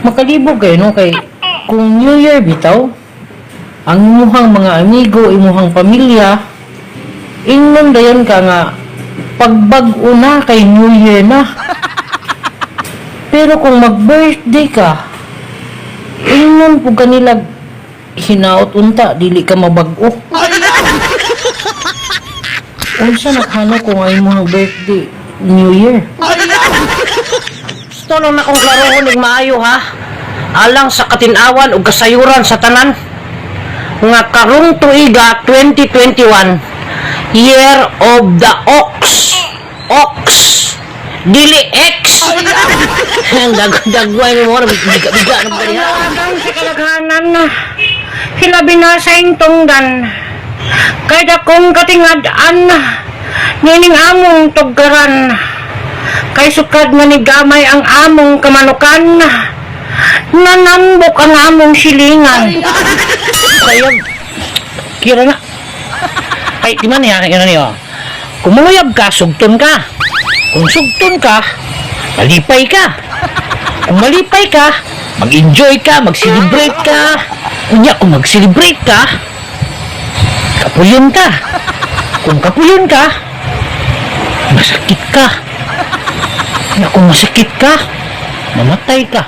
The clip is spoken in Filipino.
Makalibog kayo, no? Kay, kung New Year bitaw, ang imuhang mga amigo, imuhang pamilya, ingnon dayon ka nga, pagbag-o na kay New Year na. Pero kung mag-birthday ka, ingnon po kanila hinaot unta, dili ka mabag-o. Unsa naghano kung ay mo birthday, New Year? Gusto nung akong klarohon ng maayo ha. Alang sa katinawan o kasayuran sa tanan. Nga karong tuiga 2021, Year of the Ox. Ox. Dili X. Ang dagway mo na biga-biga ng balihan. Ang sa kalaghanan na hilabi na sa intungdan. Kaya kong katingadaan nining among tuggaran. Kay sukad nga ni gamay ang among kamanukan. Nanambok ang among silingan. Sayang. Kira na. Ay, di man yan, niyo. Kung manguyab ka, sugton ka. Kung sugton ka, malipay ka. Kung malipay ka, mag-enjoy ka, mag-celebrate ka. Unya, kung mag-celebrate ka, kapuyon ka. Kung kapuyon ka, masakit ka. Unya, kung masakit ka, mamatay ka.